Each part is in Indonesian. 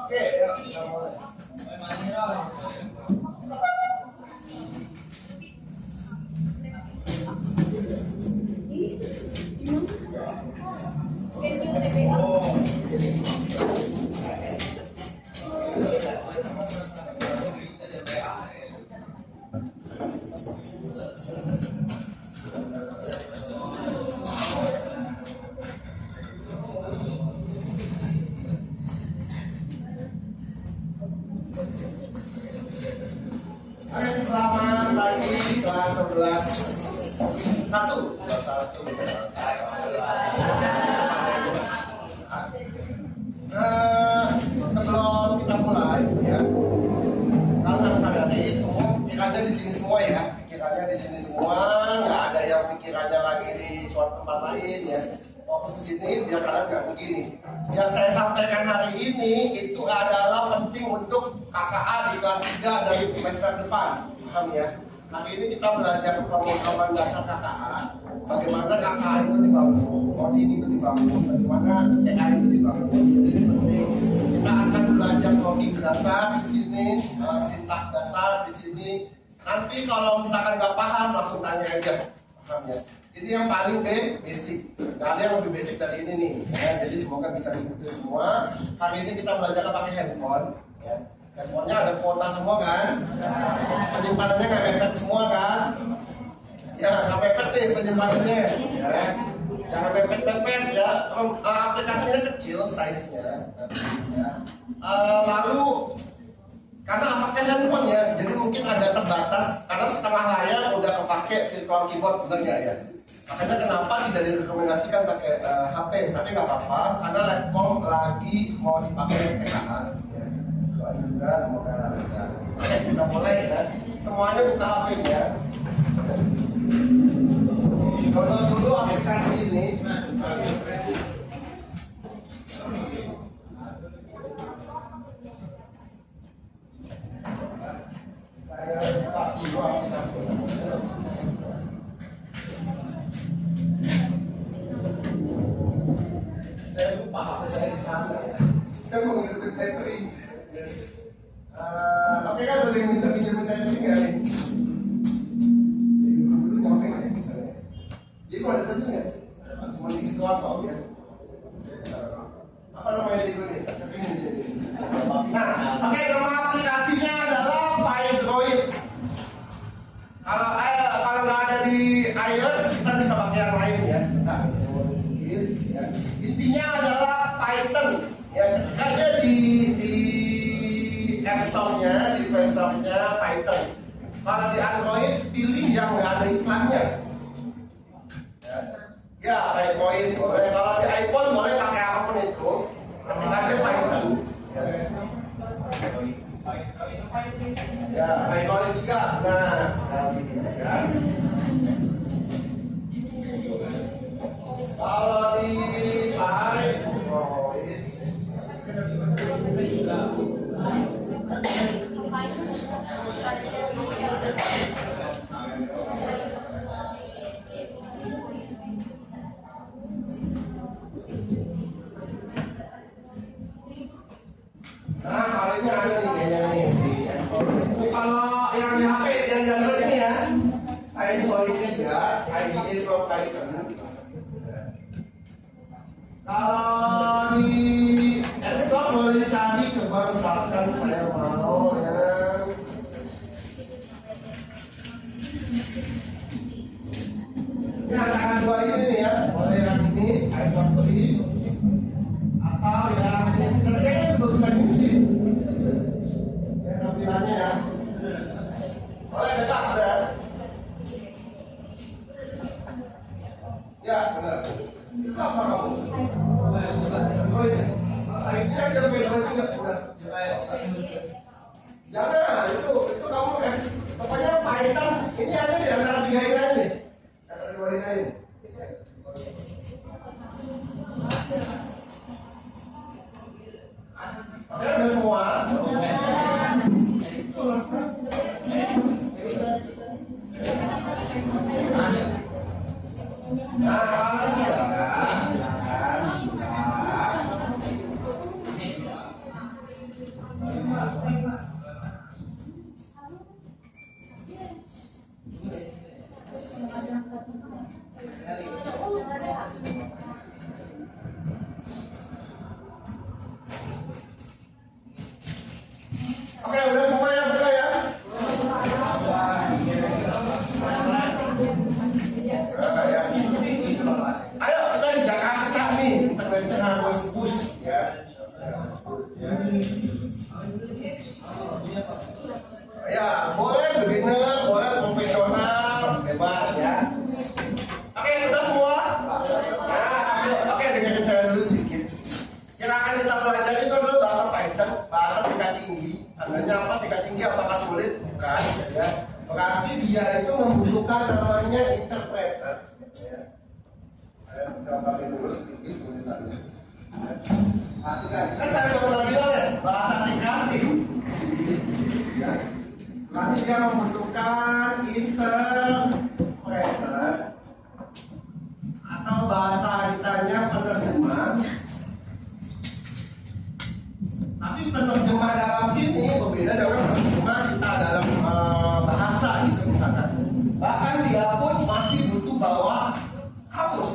Oke, ya kita mulai. Selamat pagi kelas 11 1 kelas 1. Sebelum kita mulai ya, kalian harus sadari semua pikirannya di sini semua ya, pikirannya di sini semua, nggak ada yang pikirannya lagi di suatu tempat lain ya. Fokus ke sini biar kalian nggak begini. Yang saya sampaikan hari ini itu adalah penting untuk KKA di kelas 3 dari semester depan. Paham ya? Hari ini kita belajar pemrograman dasar KKA. Bagaimana KKA itu dibangun, coding itu dibangun, bagaimana AI itu dibangun. Jadi ini penting. Kita akan belajar coding dasar di sini, sintaks dasar di sini. Nanti kalau misalkan nggak paham langsung tanya aja. Paham ya? Ini yang paling basic. Nggak ada yang lebih basic dari ini nih. Ya, jadi semoga bisa diikuti semua. Hari ini kita belajar pakai handphone. Ya. Handphonenya ada kuota semua kan? Penyimpanannya nggak mepet semua kan? Ya nggak mepet nih penyimpanannya. Ya. Jangan mepet-mepet ya. Aplikasinya kecil size-nya. Ya. Lalu karena pakai handphone ya, jadi mungkin agak terbatas karena setengah layar udah kepake virtual keyboard, benar nggak ya? Makanya kenapa tidak direkomendasikan pakai HP, tapi nggak apa-apa karena laptop lagi mau dipakai PKA. Ya. Doain juga semoga lancar. Oke, kita mulai ya. Semuanya buka HP-nya. Download dulu aplikasi ini. Saya buka dulu aplikasi. Saya lupa HP saya di sana ya. Saya mau ngikutin tethering. Oke kan udah minjem tethering nggak nih? Saya dulu nyampe nggak ya misalnya? Jadi kok ada tethering nggak? Cuma dikit doang tau ya. Apa namanya di gue nih? Tethering di sini. Nah, oke, nama aplikasinya adalah PyDroid. Kalau nggak ada di iOS kita bisa pakai yang lain ya. Nah, saya mau tunjukin ya. Intinya adalah Python ya. Ketikanya di App Store-nya, di Play Store-nya Python. Kalau di Android pilih yang nggak ada iklannya. Ya, PyDroid boleh. Kalau di iPhone boleh pakai apapun itu. Ketikanya Python. Ya, PyDroid juga. Nah, sekali ya. Kalau di PyDroid nah, hari ini ada nih kayaknya nih di handphone. Kalau yang di HP yang download ini ya, PyDroid aja, IDE from Python. Kalau di App Store boleh dicari, coba misalkan saya mau yang ini antara dua ini ya, boleh yang ini, iPhone free atau yang ini, kayaknya juga bisa ini sih. Ya tampilannya ya, boleh bebas ya. Ya, boleh beginner, boleh profesional, bebas ya. Oke, sudah semua? Nah, oke, dengerin saya dulu sedikit. Yang akan kita pelajari itu adalah bahasa Python, bahasa tingkat tinggi. Tandanya apa? Tingkat tinggi apakah sulit? Bukan, ya. Berarti dia itu membutuhkan namanya interpreter. Ya. Saya gambarin dulu sedikit tulisannya. Perhatikan, kan saya sudah pernah bilang ya, bahasa tingkat tinggi. Ya. Berarti dia membutuhkan interpreter atau bahasa kitanya penerjemah. Tapi penerjemah dalam sini berbeda dengan penerjemah kita dalam bahasa gitu misalkan. Bahkan dia pun masih butuh bawa kamus.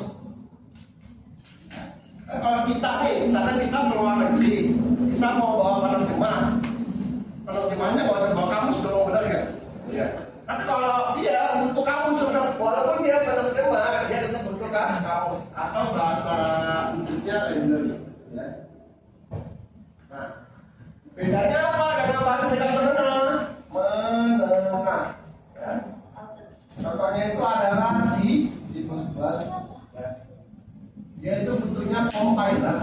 Kalau kita nih, misalkan kita keluar negeri, kita mau bawa penerjemah, penerjemahnya nggak usah bawa kamus dong, benar ya? Iya. Tapi kalau dia butuh kamus sebenarnya, walaupun dia penerjemah, dia tetap butuh kamus atau bahasa Inggrisnya render. Ya. Nah, bedanya apa dengan bahasa tingkat menengah? Menengah. Ya. Contohnya itu adalah C++. Ya. Dia itu butuhnya compiler.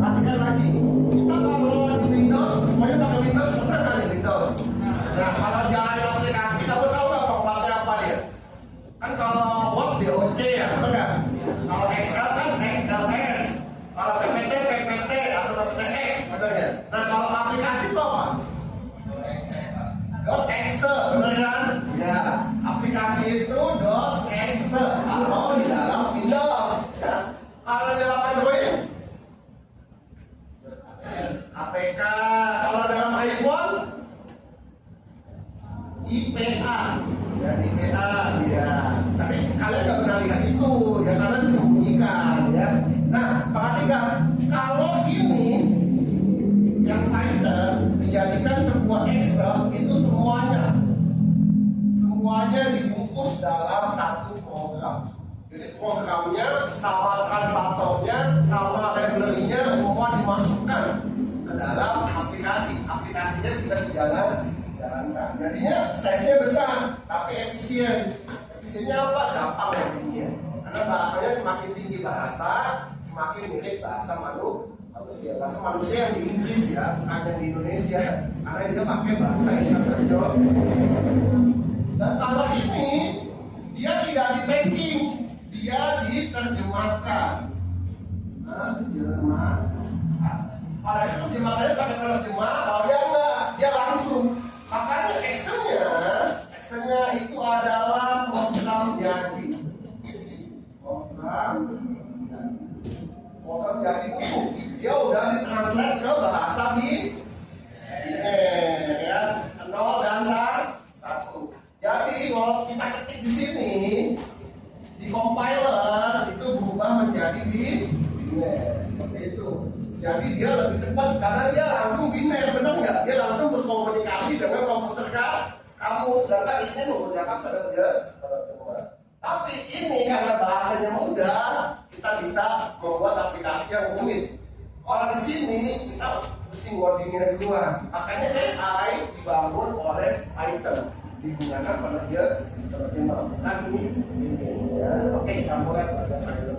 Perhatikan lagi, kita kalau di Windows, semuanya pakai Windows, pernah nggak nih Windows? Nah, kalau jalan aplikasi, kamu tahu nggak formatnya apa dia? Kan kalau Word DOC ya, benar nggak? Kalau Excel kan XLS, kalau PPT PPT atau PPTX, benar ya? Nah, kalau aplikasi itu apa? .exe, benar kan? Ya, aplikasi itu .exe kalau di dalam Windows, ya. Kalau di dalam Android APK, kalau dalam iPhone IPA, ya IPA, ya. Tapi kalian nggak pernah lihat itu, ya karena disembunyikan, ya. Nah, perhatikan, kalau ini yang Python dijadikan sebuah Excel itu semuanya dibungkus dalam satu program. Jadi programnya sama translatornya sama library-nya semua dimasukkan ke dalam aplikasi. Aplikasinya bisa dijalankan. Jadinya size-nya besar tapi efisien. Efisiennya apa? Gampang ya tinggi. Karena bahasanya semakin tinggi bahasa, semakin mirip bahasa manusia. Bahasa manusia yang di Inggris ya, bukan yang di Indonesia. Karena dia pakai bahasa internasional. Dan kalau ini dia tidak di packing, dia diterjemahkan. Terjemahkan. Kalau itu terjemahannya pakai penerjemah, kalau dia enggak, dia langsung. Makanya Excel-nya itu adalah program jadi. Program jadi itu dia udah ditranslate ke bahasa ya, 0 dan 1. Jadi kalau kita ketik di sini di compiler itu berubah menjadi biner seperti itu. Jadi dia lebih cepat karena dia langsung biner, benar nggak? Dia langsung berkomunikasi dengan komputer kamu, sedangkan ini menggunakan penerjemah. Tapi ini karena bahasanya mudah, kita bisa membuat aplikasi yang rumit. Kalau di sini kita pusing wordingnya duluan. Makanya AI dibangun oleh Python, digunakan penerjemah, bukan ini ya. Oke, kamu lihat belajar Python.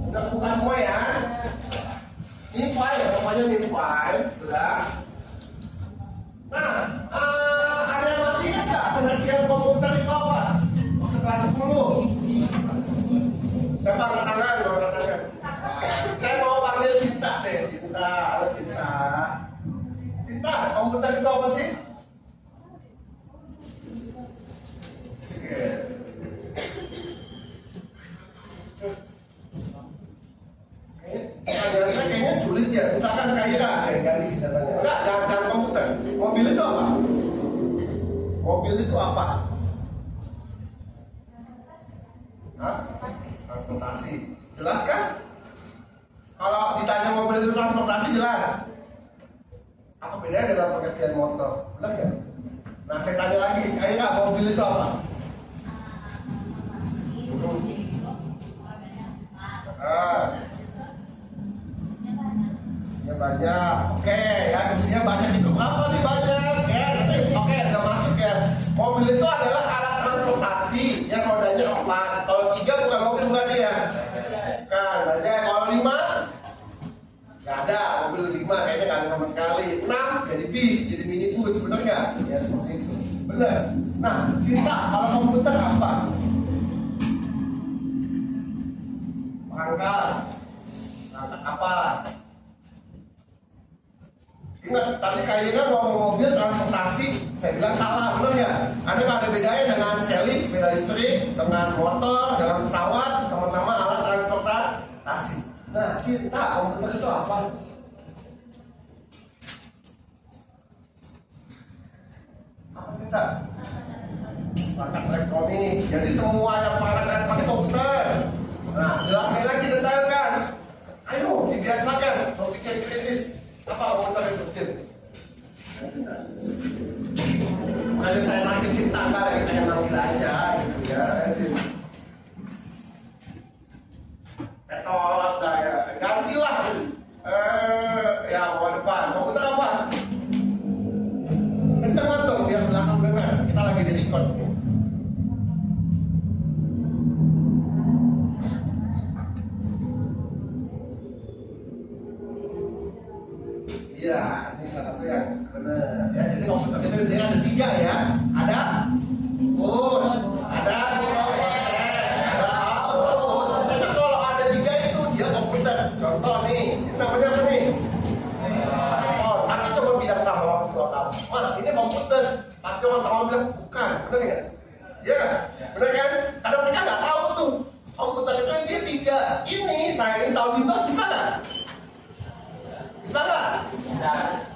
Sudah buka semua ya. Ini file, namanya ini file, sudah. Nah, ada yang masih ingat nggak pengertian komputer itu apa? Waktu kelas 10. Siapa angkat tangan? Saya mau panggil Sinta deh, Sinta. Halo Sinta. Sinta, komputer itu apa sih? Kayaknya sulit ya. Misalkan kayak ganti kita tanya. Enggak, jangan komputer. Mobil itu apa? Mobil itu apa? Hah? Transportasi. Jelas kan? Kalau ditanya mobil itu transportasi jelas. Apa bedanya dengan pengertian motor? Benar nggak? Nah, saya tanya lagi, kayak nggak mobil itu apa? Ah, kursinya banyak. Oke, ya kursinya banyak itu berapa nih banyak? Ya, oke, udah masuk ya. Mobil itu adalah alat transportasi yang rodanya 4. Kalau 3 bukan mobil berarti ya. Bukan, aja kalau 5 nggak ada, mobil 5 kayaknya nggak ada sama sekali. 6 jadi bis, jadi minibus, bener nggak? Ya seperti itu, bener. Nah, Cinta, kalau komputer apa? Perangkat apa? Ingat, tadi kayaknya ngomong mobil transportasi, saya bilang salah, bener ya? Ada bedanya dengan selis, sepeda listrik, dengan motor, dengan pesawat, sama-sama alat transportasi. Nah, Cinta, komputer itu apa? Apa Cinta? Perangkat elektronik. Jadi semua yang perangkat elektronik komputer. Nah, jelaskan lagi detailkan. Ayo, dibiasakan. Kalau pikir kritis, apa komputer itu? Makanya saya makin Cinta kali, kayak manggil aja, gitu ya. Tolak dah ya, gantilah. Ya mau depan, komputer apa? Kencengan dong biar belakang dengar. Kita lagi di record. Iya, ini salah satu yang benar. Ya, jadi komputer itu dia ada 3 ya. Ada input, ada proses, ada output. Jadi kalau ada 3 itu dia komputer. Contoh nih, ini namanya apa nih? Oh, aku coba bilang sama orang tua kamu. Mas, ini komputer. Pasti orang tua bilang bukan, benar nggak? Ya, benar kan? Karena mereka nggak tahu tuh komputer itu dia 3. Ini saya install Windows bisa nggak? Bisa nggak?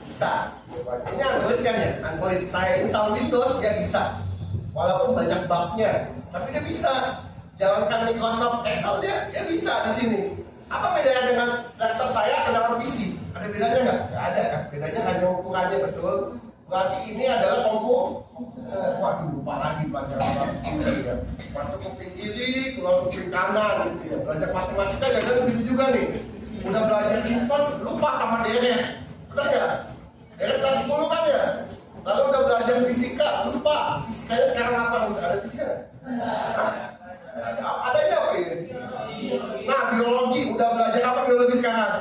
Bisa. Ini Android kan ya? Android saya install Windows dia bisa. Walaupun banyak bugnya, tapi dia bisa. Jalankan Microsoft Excel dia bisa di sini. Apa bedanya dengan laptop saya atau dengan PC? Ada bedanya nggak? Nggak ada kan? Bedanya hanya ukurannya, betul. Berarti ini adalah waduh, lupa lagi belajar ya. Masuk kuping kiri, keluar kuping kanan gitu ya. Belajar matematika jangan begitu juga nih. Udah belajar impos, lupa sama deret. Benar nggak? Deret kelas 10 kan ya? Lalu udah belajar fisika, lupa. Fisikanya sekarang apa? Bisa ada fisika? Adanya apa ini? Nah, biologi, udah belajar apa biologi sekarang?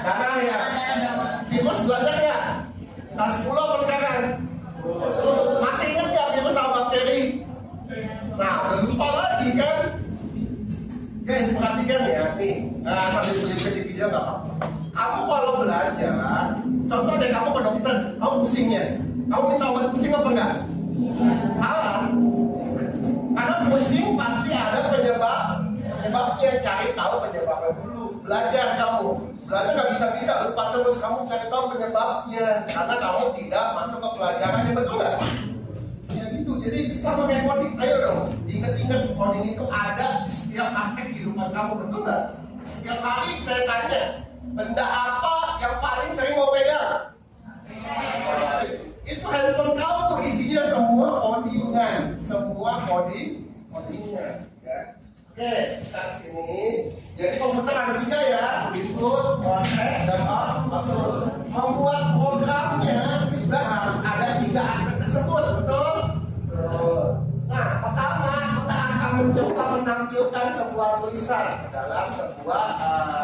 Darah ya? Virus belajar nggak? Kelas 10 apa sekarang? Masih ingat nggak virus sama bakteri? Nah, udah lupa lagi kan? Guys, perhatikan ya, nih, sambil selipin di video nggak apa-apa. Kamu kalau belajar, contoh deh kamu ke dokter, kamu pusingnya, kamu minta obat pusing apa enggak? Salah. Karena pusing pasti ada penyebabnya. Cari tahu penyebabnya dulu. Belajar kamu, belajar nggak bisa lupa terus. Kamu cari tahu penyebabnya, karena kamu tidak masuk ke pelajarannya, betul nggak? Ya gitu. Jadi sama kayak coding. Ayo dong, ingat-ingat coding itu ada di setiap aspek kehidupan kamu, betul nggak? Setiap hari saya tanya, benda apa yang paling sering mau pegang? Itu handphone kamu isinya semua codingan, ya. Oke, kita sini. Jadi komputer ada 3 ya, input, proses, dan output. Membuat programnya juga harus ada 3 aspek tersebut, betul? Nah, pertama kita akan mencoba menampilkan sebuah tulisan dalam sebuah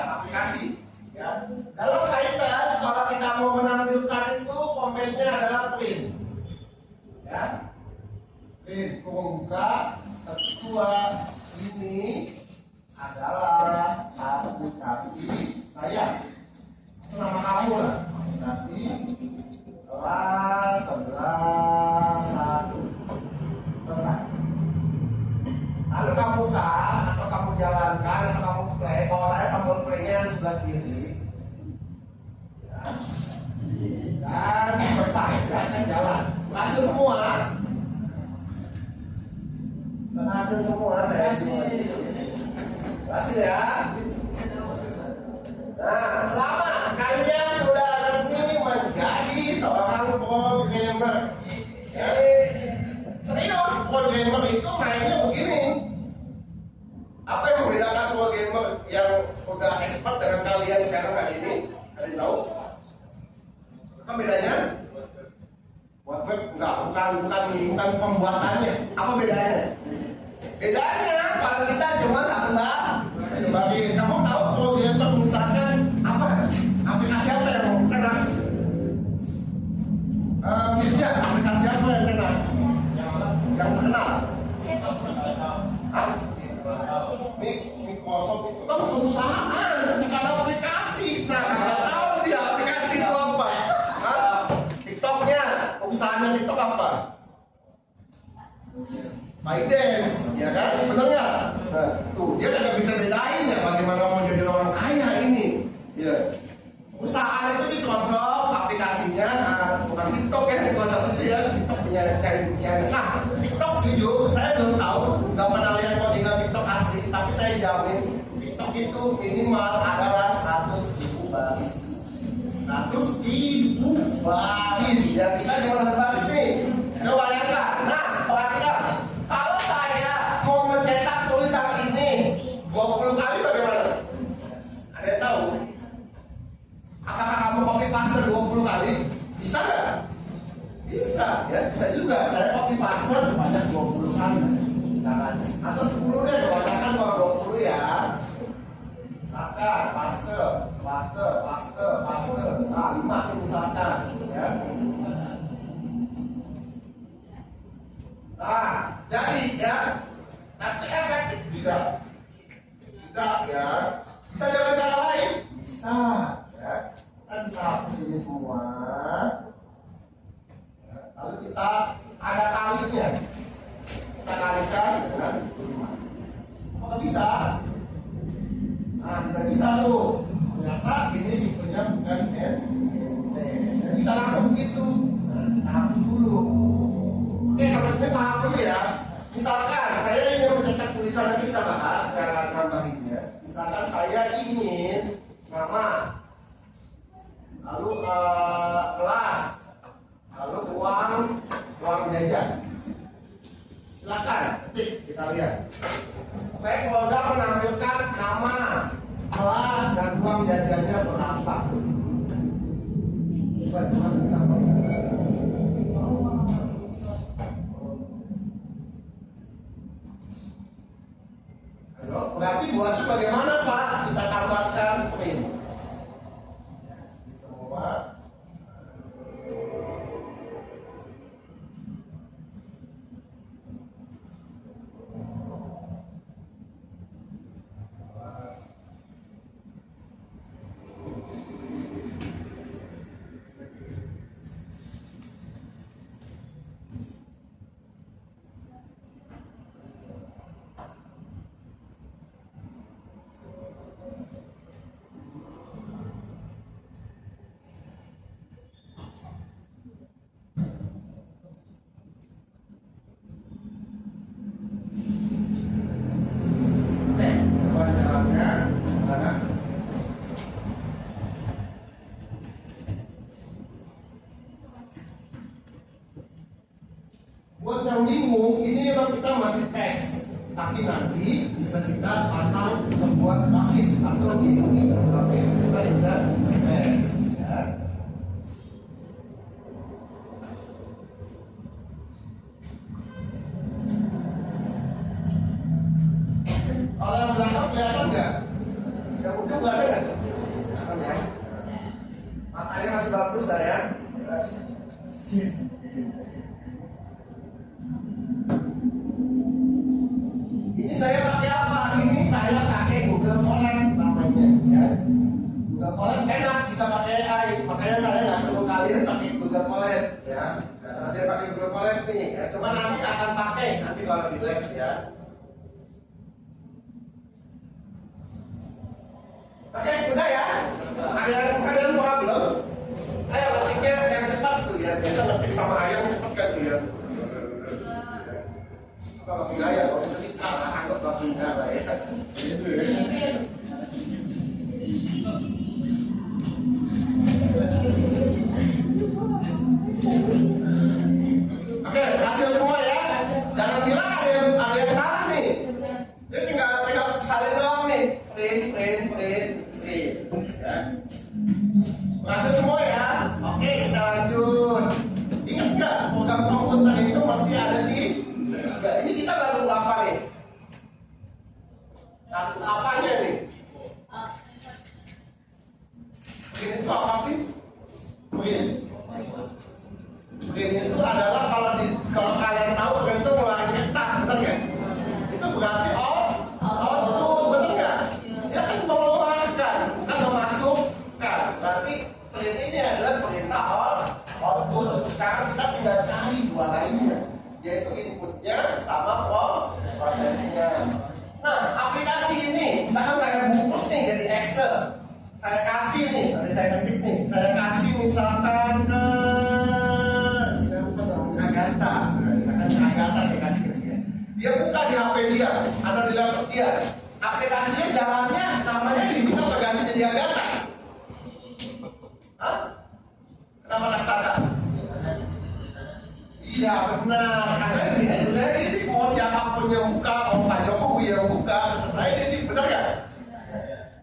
aplikasi. Ya. Dalam kaitan kalau kita mau menampilkan itu komennya adalah print. Ya. Print, buka ketua ini adalah aplikasi saya. Itu nama kamu lah. Aplikasi kelas 11 1. Selesai. Lalu kamu buka atau kamu jalankan atau kamu play. Kalau saya tombol playnya di sebelah kiri. Ya. Dan selesai. Ya, kan jalan. Berhasil semua. Berhasil semua saya semua. Berhasil ya. Nah, selamat kalian sudah resmi menjadi seorang programmer. Ya. Serius, programmer itu mainnya begini. udah expert dengan kalian sekarang hari ini? Kalian tahu? Apa bedanya? Buat web bukan pembuatannya. Apa bedanya? Bedanya kalau kita cuma satu baris. Kamu tahu kalau dia tuh misalkan apa? Aplikasi apa yang kena? Mirja, aplikasi apa yang kena? Yang terkenal? Hah? Microsoft itu kan perusahaan, bukan aplikasi. Nah, nggak tahu dia aplikasi itu apa. Hah? TikToknya, perusahaannya TikTok apa? ByteDance, ya kan? Bener nggak? Nah, tuh dia nggak bisa bedain ya bagaimana mau jadi orang kaya ini. Ya. Perusahaan itu Microsoft, aplikasinya bukan TikTok ya, Microsoft itu ya TikTok punya channel. Nah, TikTok jujur saya belum tahu, nggak pernah lihat codingan TikTok asli, tapi saya jamin TikTok itu minimal adalah 100.000 baris. 100.000 baris ya, kita cuma 1 baris nih. Coba bayangkan. Nah, perhatikan. Kalau saya mau mencetak tulisan ini 20 kali bagaimana? Ada yang tahu? Apakah kamu copy paste 20 kali? Bisa nggak? Bisa, ya bisa juga. Saya copy paste sebanyak 20 kali. Jangan, atau 10 deh, kebanyakan kalau 20 ya. Misalkan paste. Nah, 5 nih misalkan, ya. Nah, jadi ya, tapi efektif tidak ya. Bisa dengan cara lain? Bisa. Kita bisa hapus ini semua, lalu kita ada kalinya, kita kalikan dengan 5. Apakah bisa? Nah, tidak bisa tuh. Ternyata ini tipenya bukan NT. Tidak bisa langsung begitu. Nah, kita hapus dulu. Oke, sampai sini paham dulu ya. Misalkan saya ingin mencetak tulisan, nanti kita bahas cara nambahinnya. Misalkan saya ingin nama, lalu kelas, lalu uang jajan. Silakan ketik di kalian. Saya kalau menampilkan nama, kelas, dan uang jajannya berapa. Ayo, berarti buatnya bagaimana Pak? Kita tambahkan print. Semua. Buat yang bingung, ini memang kita masih teks, tapi nanti bisa kita pasang sebuah grafis atau di ini grafis bisa kita teks. Ya. Kalau yang belakang kelihatan nggak? Yang ujung nggak ada nggak? Kelihatan ya? Matanya masih bagus dah ya. Ini saya pakai apa? Ini saya pakai Google Colab namanya, ya. Google Colab enak, bisa pakai AI, makanya saya nggak suruh kalian pakai Google Colab, ya. Karena dia pakai Google Colab nih, ya. Cuma nanti akan pakai nanti kalau di lab, ya. Oke, sudah ya. Ada yang buat belum? Ayo ketiknya yang cepat tuh ya. Biasa ketik sama ayam cepat kan tuh ya. Kalau gaya, kalau cerita lah, anggap bakunya lah ya. Oke, hasil semua ya. Jangan bilang ada yang salah nih. Ini tinggal salin doang nih. Print. Kartu apanya nih? Print itu apa sih? Print. Print itu adalah kalau kalian tahu print itu ngeluarin kertas, benar nggak? Itu berarti output, benar nggak? Dia kan mengeluarkan, bukan memasukkan. Berarti print ini adalah perintah output. Sekarang kita tinggal cari dua lainnya, yaitu inputnya sama prosesnya. Nah, aplikasi ini, misalkan saya bungkus nih dari Excel, saya kasih nih, tadi saya ketik nih, saya kasih misalkan ke siapa namanya, Agatha. Agatha saya kasih ke dia. Dia buka di HP dia, ada di laptop dia. Aplikasinya jalannya, namanya diminta berganti jadi Agatha. Hah? Kenapa Laksana? Iya benar, karena di sini sebenarnya ini mau siapapun yang buka, mau Pak Jokowi yang buka, sebenarnya ini benar ya?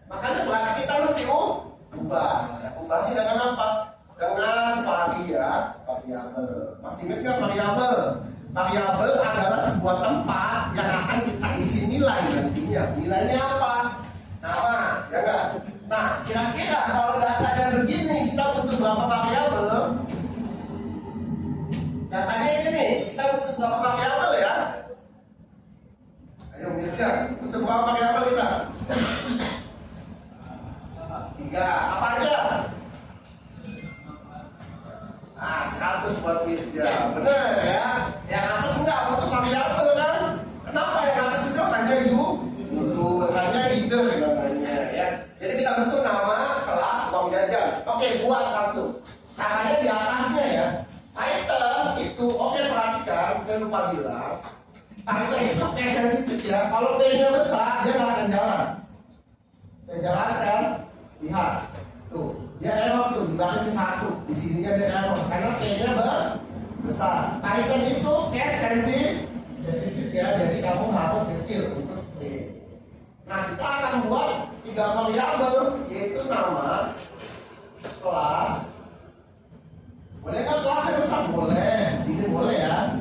Makanya berarti kita mesti ubah. Ubahnya dengan apa? Dengan variabel. Masih ingat nggak variabel? Variabel adalah sebuah tempat yang akan kita isi nilai nantinya. Nilainya apa? Nama, ya enggak? Nah, kira-kira kalau datanya begini, kita butuh berapa variabel? Datanya ini nih, kita butuh berapa variabel ya? Ayo Mirja, butuh berapa variabel kita? 3, apa aja? Nah, 100 buat Mirja, bener ya? Yang atas enggak butuh variabel kan? Kenapa yang atas itu hanya hanya ide namanya ya? Jadi kita butuh nama, kelas, uang jajan. Oke, buat langsung. Caranya di atasnya ya. Python itu, oke perhatikan, saya lupa bilang, Python itu case sensitif ya. Kalau P-nya besar, dia nggak akan jalan. Saya jalankan, lihat, tuh, dia error tuh, di baris ke 1, di sininya dia error, karena P-nya besar. Python itu case sensitif ya, jadi kamu harus kecil untuk P. Nah, kita akan buat 3 variabel, yaitu nama, kelas. Boleh kan kelasnya besar? Boleh, ini boleh ya.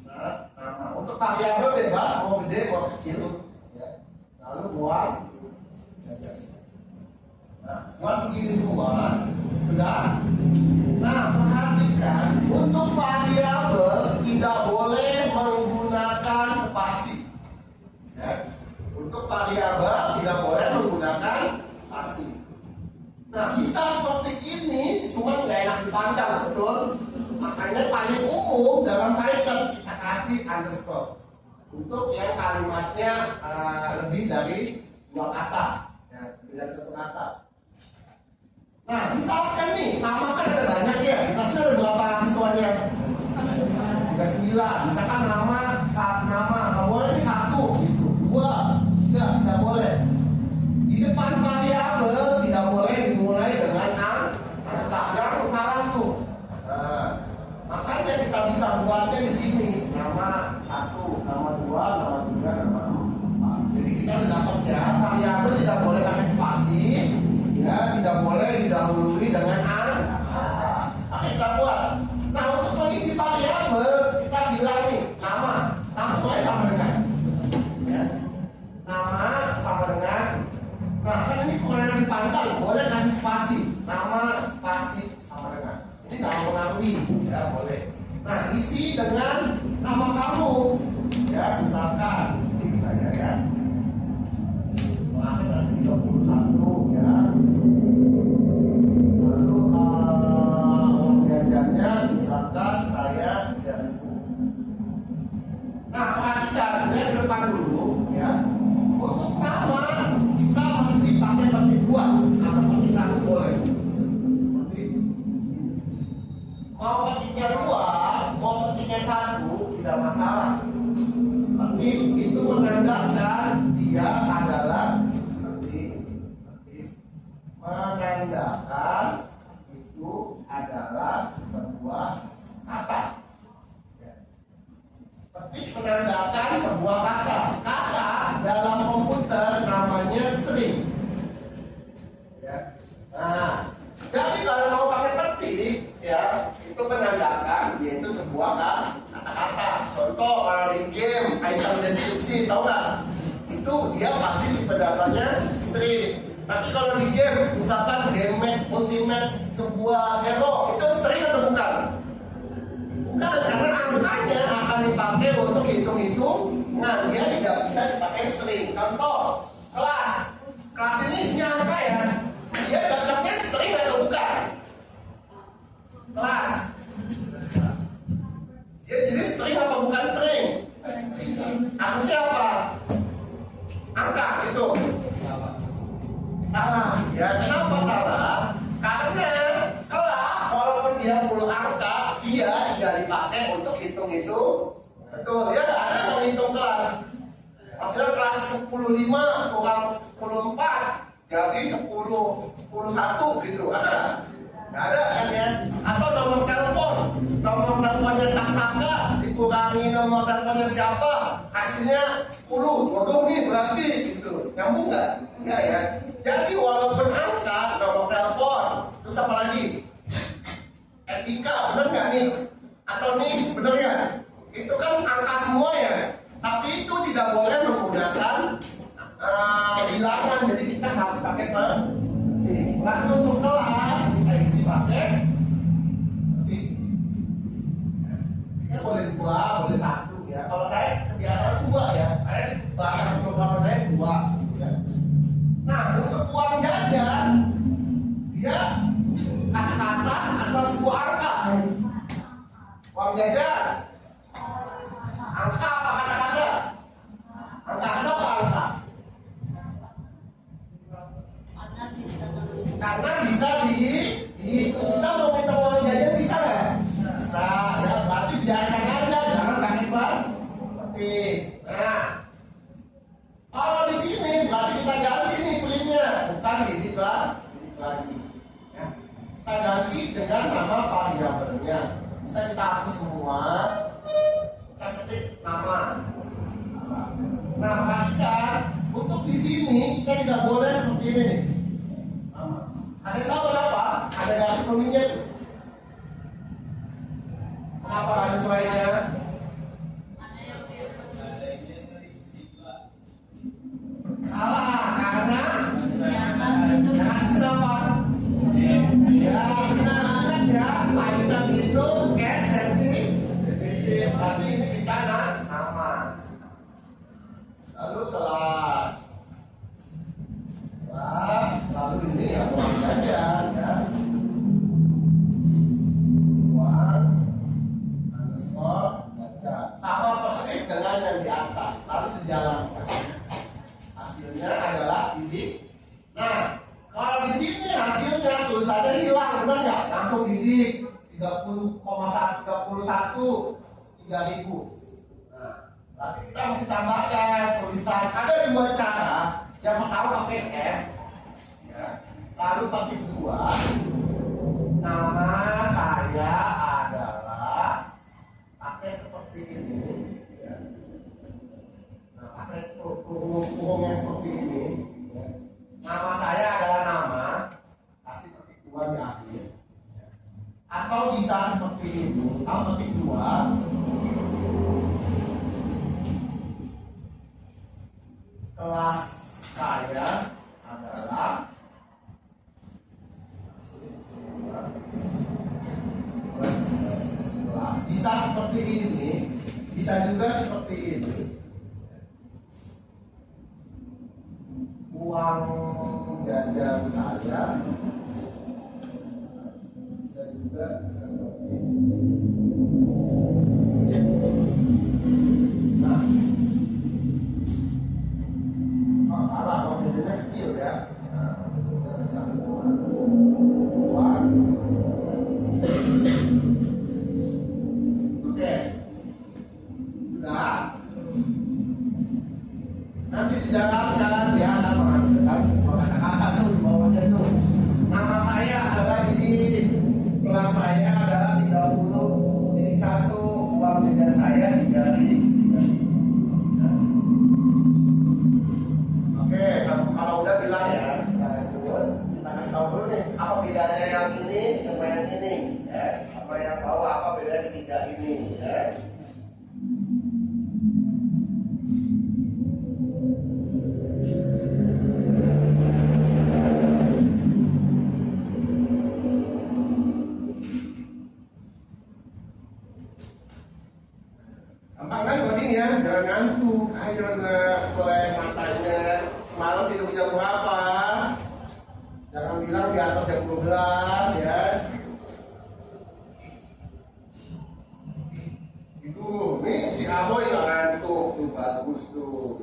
Nah, untuk variabel bebas, mau gede, mau kecil ya. Lalu buat buat begini semua sudah. Nah, perhatikan, untuk variabel tidak boleh menggunakan spasi ya. Untuk variabel tidak boleh menggunakan spasi. Nah, bisa seperti ini, cuma nggak enak dipandang, betul? Makanya paling umum dalam Python kita kasih underscore untuk yang kalimatnya lebih dari 2 kata, ya, lebih dari 1 kata. Nah, misalkan nih, nama kan ada banyak ya, kita sudah ada berapa siswanya? 39. Misalkan nama, nggak boleh nih 1, 2, 3, tidak boleh. Di depan variabel tidak boleh dimulai dengan angka, langsung salah tuh. Nah, makanya kita bisa buatnya di sini nama 1, nama 2, nama 3, nama 4. Jadi kita sudah kerja variabel tidak boleh pakai spasi, ya tidak boleh didahului dengan angka. Nah, kita buat. Nah, untuk mengisi variabel kita bilang nih nama semuanya sama dengan, ya. Nama sama dengan. Nah, kan ini kurang dipandang, boleh kasih spasi, nama spasi sama dengan. Ini nggak mempengaruhi, ya boleh. Nah, isi dengan nama kamu, ya misalkan ini saja ya. Kelasnya tadi 31 ya. Lalu uang jajannya misalkan saya 3.000. Nah, perhatikan ya ke depan dulu ya. Untuk nama kita mesti pakai petik 2 atau petik 1 boleh. Seperti ini. Mau petiknya 2, mau petiknya 1 tidak masalah. Petik itu menandakan dia adalah petik. Menandakan itu adalah sebuah kata. Petik menandakan sebuah kata. Kata dalam komputer namanya string. Ya. Nah, jadi kalau mau pakai petik, ya itu menandakan yaitu sebuah kata-kata. Contoh kalau di game item deskripsi, tahu nggak? Di itu dia pasti di pedagangannya string. Tapi kalau di game, misalkan game ultimate sebuah hero, itu string atau bukan? Bukan, karena angkanya akan dipakai untuk hitung-hitungan. Dia tidak bisa dipakai string. Contoh, kelas ini isinya angka ya. Dia cocoknya string atau bukan? Kelas. Dia jadi string apa bukan string? Harusnya apa? Angka itu. Salah. Ya kenapa salah? Karena kelas walaupun dia full angka, dia tidak dipakai untuk hitung-hitung. Betul, ya nggak ada yang menghitung kelas. Maksudnya kelas 10.5 kurang 10.4 jadi 10.1 gitu, ada? Nggak ada kan ya? Atau nomor teleponnya tak sangka dikurangi nomor teleponnya siapa, hasilnya 10, bodoh nih berarti gitu. Nyambung nggak? Nggak ya? Jadi walaupun angka, nomor telepon, terus apa lagi? Etika, bener nggak nih? Atau NIS, bener ya? Itu kan angka semua ya. Tapi itu tidak boleh menggunakan bilangan. Jadi kita harus pakai penting. Nanti untuk kelas kita isi pakai penting. Ini boleh 2, boleh 1 ya. Kalau saya kebiasaan 2 ya. Karena di bahasa program saya 2 ya. Nah, untuk uang jajan dia kata-kata atau sebuah angka. Uang jajan angka apa kata-kata? Angka apa angka? Karena bisa dihitung. Kita mau minta uang jajan bisa nggak? Bisa ya, berarti biarkan aja, jangan pakai penting. Nah, kalau di sini berarti kita ganti nih printnya, bukan ini lagi. Ya. Kita ganti dengan nama variabelnya. Bisa kita hapus semua. Kita ketik nama. Nah, perhatikan untuk di sini kita tidak boleh seperti ini nih. Ada tahu kenapa? Ada garis kuningnya tuh. Kenapa ada sesuainya? Salah, karena kenapa? Ya, benar ya. Python itu case sensitif. Berarti ini kita nama. Lalu kelas, lalu ini ya uang jajan ya. Uang underscore jajan. Sama persis dengan yang di atas. Lalu dijalankan. Hasilnya adalah didik. Nah, kalau di sini hasilnya tulisannya hilang, benar nggak? Langsung didik 30,31 3.000. Nah, berarti kita mesti tambahkan tulisan. Ada 2 cara. Yang pertama pakai F, ya. Lalu pakai 2. Nama saya adalah, pakai seperti ini. Ya. Nah, pakai kurungnya seperti ini. Ya. Nama saya adalah nama, pasti ketik 2 di akhir. Ya. Atau bisa seperti ini, atau ketik 2. Kelas saya adalah kelas. Bisa seperti ini, bisa juga seperti ini. Uang jajan saya bisa juga seperti ini. Nah, salah, uang jajannya kecil ya. Nah, bentuknya bisa semua. Uang. Oke. Sudah. Nanti dijalankan dia akan menghasilkan kata-kata tuh di bawahnya tuh. Nama saya adalah ini, kelas saya adalah 30 titik 1, uang jajan saya 3.000. Oke, kalau udah bilang ya, kita lanjut. Kita kasih tahu dulu nih, apa bedanya yang ini sama yang ini, ya. Apa yang bawah, apa bedanya ketiga ini, ya.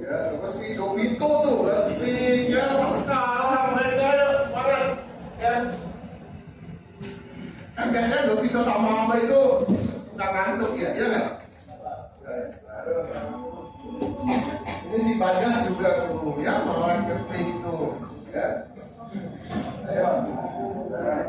ya. Terus si Dovito tuh nanti ya masih kalah mereka ya semangat ya. Kan biasanya Dovito sama Amba itu udah ngantuk ya, iya nggak? Ini si Bagas juga tuh ya malah ketik tuh ya. Ayo. Nah.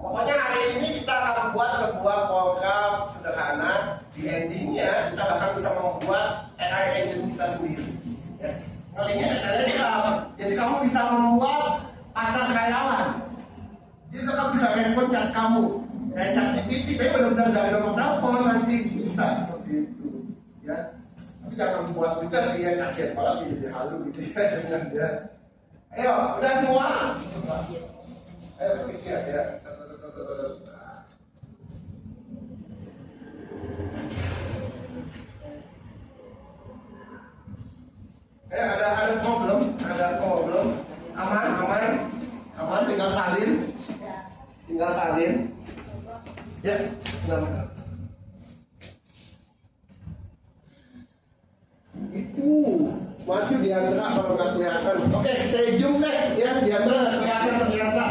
Pokoknya hari ini kita akan buat sebuah program sederhana. Di endingnya kita akan bisa membuat AI agent kita sendiri. Ya. Kalinya Telegram. Jadi kamu bisa membuat pacar khayalan. Jadi kamu bisa respon chat kamu. Kayak chat GPT, tapi benar-benar dari nomor telepon nanti bisa seperti itu. Ya. Tapi jangan buat juga sih ya, kasihan banget jadi halu gitu ya dengan dia. Ayo, udah semua? Ayo ketik ya. Ada problem. Aman, tinggal salin. Ya, benar. Itu maju di antara kalau nggak kelihatan. Oke, saya zoom deh ya, di antara kelihatan ternyata.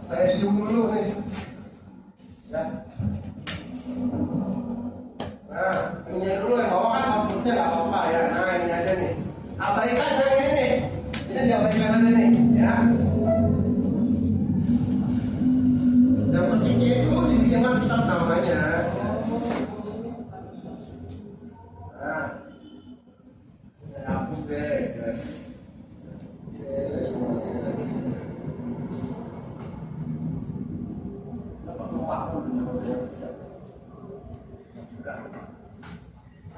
Saya zoom dulu nih. Ya. Nah, ini dulu yang bawah kan outputnya nggak apa-apa ya. Nah, ini aja nih. Abaikan yang ini nih. Ini diabaikan aja nih, ya. Yang pentingnya itu dibikinkan tetap namanya. Nah, saya hapus deh.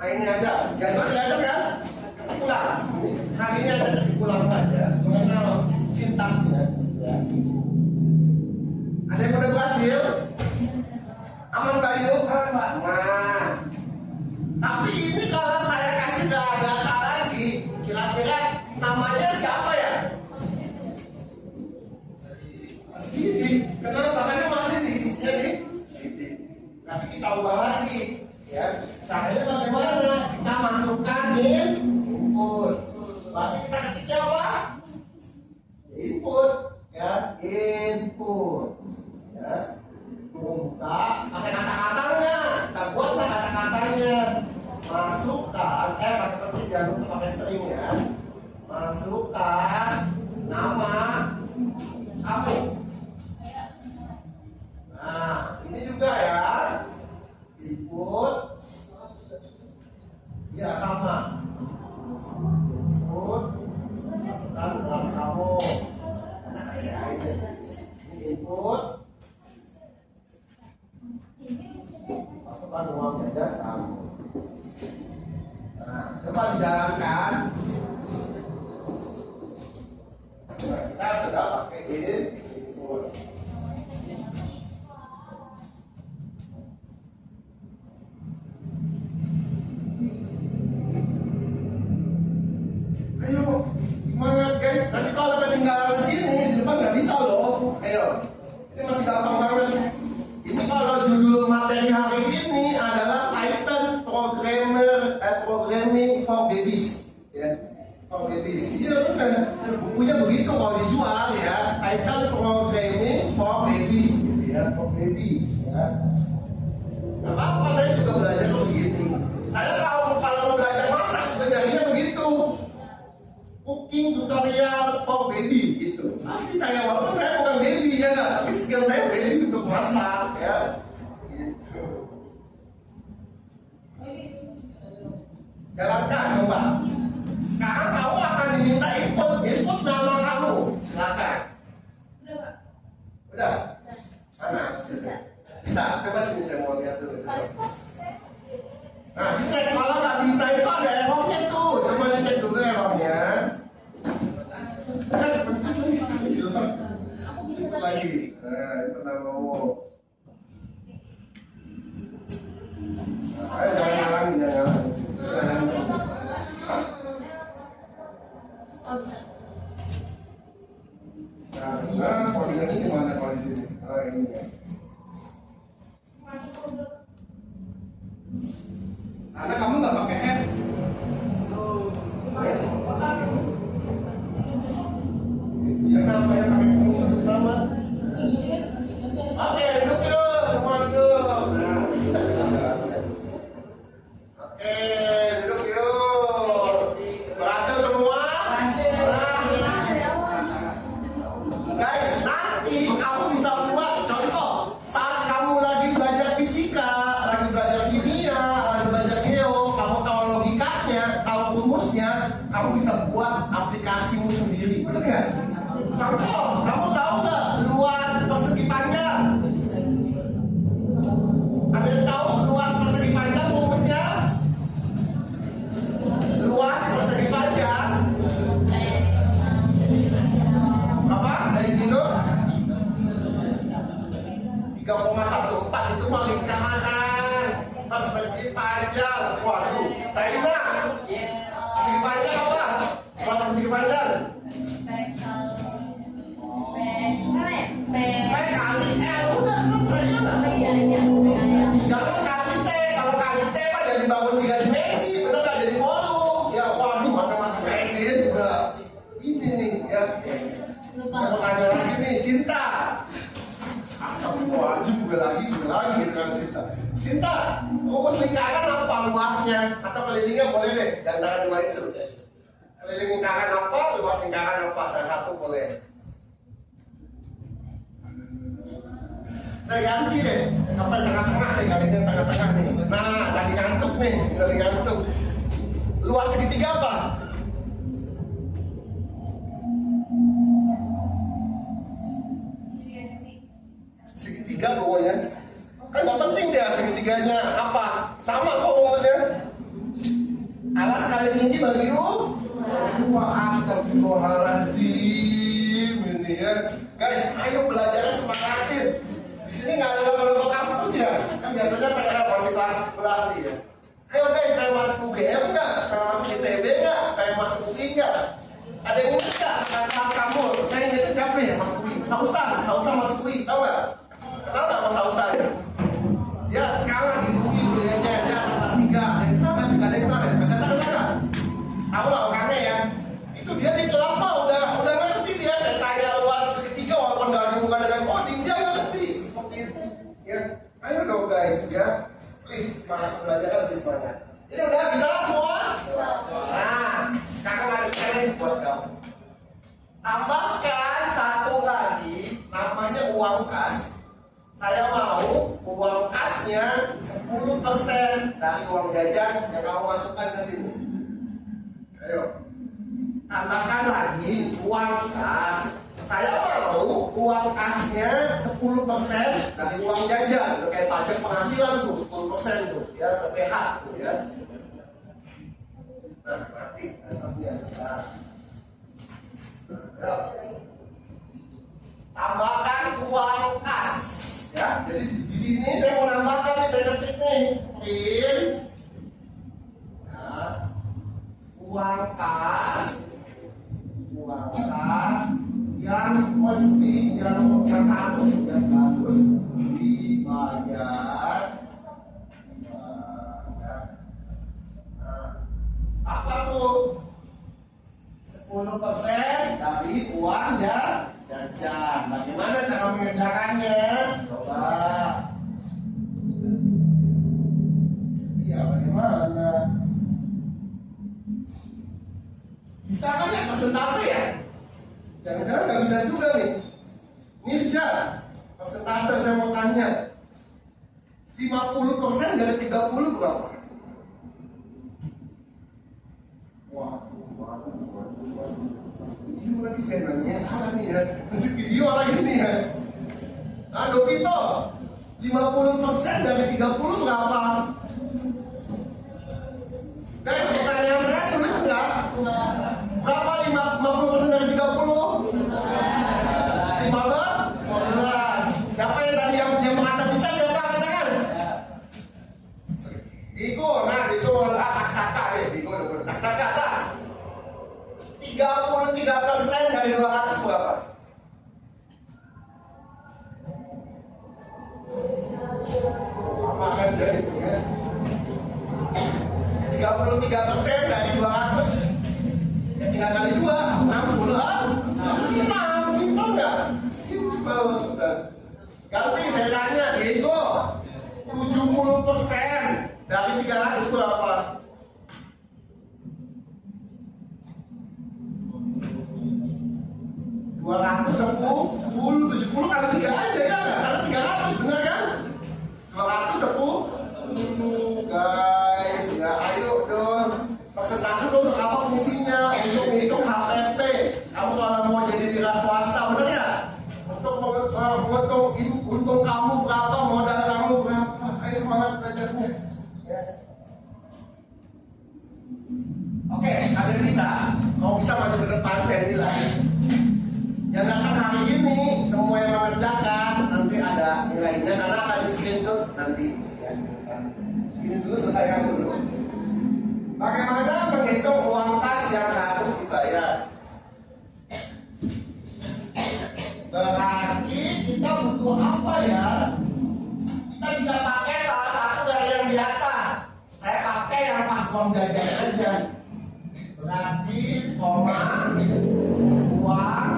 Nah ini aja, ganti aja kan? Ketik ulang. Hari ini ada ketik ulang saja. Mengenal sintaksnya. Ya. Ada yang udah berhasil? Aman Pak Yu? Nah, tapi ini kalau saya kasih data lagi, kira-kira namanya siapa ya? Ini, kenapa? Karena masih di isinya nih. Nanti kita ubah lagi, ya. Caranya bagaimana? Kita masukkan input. Berarti kita ketiknya apa? Input, ya. Input, ya. Buka, pakai kata-katanya. Kita buatlah kata-katanya. Masukkan, pakai petik, jangan lupa pakai string ya. Masukkan nama apa? Nah, ini juga ya. Input. Ya sama. Input. Masukkan kelas kamu. Ini input. Masukkan uang jajan kamu. Nah, coba dijalankan. Nah, kita sudah pakai input. Ayo, semangat guys. Nanti kalau ketinggalan di sini, di depan nggak bisa loh. Ayo, ini masih gampang banget. Ini kalau judul materi hari ini adalah Python Programming for Babies, ya, for Babies. Iya benar. Bukunya begitu kalau dijual ya, Python Programming for Babies, gitu ya, for baby, ya. Gak apa-apa, saya juga belajar begitu. Saya kalau mau belajar masak juga nyarinya begitu. Cooking tutorial for baby gitu. Pasti saya walaupun saya bukan baby ya nggak, tapi skill saya baby untuk masak ya. Gitu. Jalankan coba. Sekarang kamu akan diminta input nama kamu. Silakan. Udah Pak. Udah. Mana? Bisa. Coba sini saya mau lihat dulu. Nah, dicek kalau nggak bisa itu ada errornya tuh. Coba dicek dulu errornya. Pencet lagi. Nah, itu namamu. Ayo jangan halangi, jangan. Oh bisa. Nah, koordinatnya di mana kalau di sini? Ah, ini ya. Masuk ke Karena kamu nggak pakai F. rumusnya, kamu bisa buat aplikasimu sendiri, benar nggak? Contoh, kamu tahu nggak luas persegi panjang? Ada yang tahu luas persegi panjang rumusnya? Luas persegi panjang apa? Dari kilo 3,14 itu mah lingkaran persegi panjang. Waduh, saya ingat persegi panjang apa? Luas persegi panjang P kali L, udah selesai ya. Jangan kali T, kalau kali T mah jadi bangun 3 dimensi, bener nggak jadi volume. Ya waduh, matematika SD juga ini nih ya. Mau tanya lagi nih, Cinta. Astagfirullahaladzim, juga lagi gitu kan Cinta. Cinta, rumus lingkaran apa luasnya? Atau kelilingnya boleh deh, dan antara dua itu. Keliling lingkaran apa, luas lingkaran apa? Salah satu boleh. Saya ganti deh, sampai tengah-tengah deh, kalinya tengah-tengah nih. Nah, lagi ngantuk nih, lagi ngantuk. Luas segitiga apa? Segitiga pokoknya. Kan nggak penting dia segitiganya apa. Sama kok rumusnya. Alas kali tinggi bagi lu. Wah, astagfirullahaladzim ini ya. Guys, ayo belajar semangatin. Di sini nggak ada logo kampus ya. Kan biasanya pada masih kelas 11 ya. Ayo guys, kayak masuk UGM nggak? Kayak masuk ITB nggak? Kayak masuk UI nggak? Ada yang ingat nggak? Kelas kamu, saya ingat siapa ya masuk UI? Sausan masuk UI, tahu nggak? Tahu nggak Mas Sausan? Ya sekarang di UI kuliahnya dia kelas 3. Kenapa sih nggak ada yang tahu? Kata-kata tahu lah orangnya ya. Itu dia di kelas mah udah ngerti dia. Saya tanya luas segitiga walaupun nggak dihubungkan dengan coding, dia ngerti seperti itu. Ya, ayo dong guys ya. Please semangat belajar lebih semangat. Ini udah bisa semua? Nah, sekarang ada challenge buat kamu. Tambahkan satu lagi, namanya uang kas. Saya mau uang kasnya 10% dari uang jajan yang kamu masukkan ke sini. Ayo, tambahkan lagi uang kas. Saya mau uang kasnya 10% dari uang jajan. Udah kayak pajak penghasilan tuh, 10% tuh, ya, PH tuh ya. Nah, mati. Nah, tambahkan uang kas. Ya, jadi di sini saya mau nambahkan nih, saya ketik nih, pin. Ya, uang kas yang mesti yang harus dibayar. Nah, apa tuh? 10% dari uang jajan. Bagaimana cara mengerjakannya? Coba. Iya, bagaimana? Bisa kan ya persentase ya? Jangan-jangan nggak bisa juga nih. Nirja, persentase saya mau tanya. 50% dari 30 berapa? Waduh. Video lagi saya nanya salah nih ya. Masih video lagi nih ya. Aduh Vito, 50% dari 30 berapa? Guys, pertanyaan saya sulit nggak? Berapa 50% dari 30? 15? Siapa yang tadi yang merasa bisa? Siapa katakan? Diko, nah Diko taksaka deh. Diko udah taksaka tak? 33% dari 200 berapa? Apa kan jadi itu ya? 33% dari 200 ya tinggal kali 2, 66. Simpel nggak? Simpel sudah. Ganti saya tanya, Diego, 70% dari 300 berapa? 210 kali 3 aja ya nggak? Kali 300 benar kan? 210 guys ya, ayo dong persentase dong untuk bisa maju ke depan, saya bilang. Yang datang hari ini, semua yang mengerjakan, nanti ada nilainya karena akan di screenshot nanti. Ya, ini dulu, selesaikan dulu. Bagaimana menghitung uang kas yang harus dibayar? Berarti kita butuh apa ya? Kita bisa pakai salah satu dari yang di atas. Saya pakai yang pas uang jajan aja. Berarti koma uang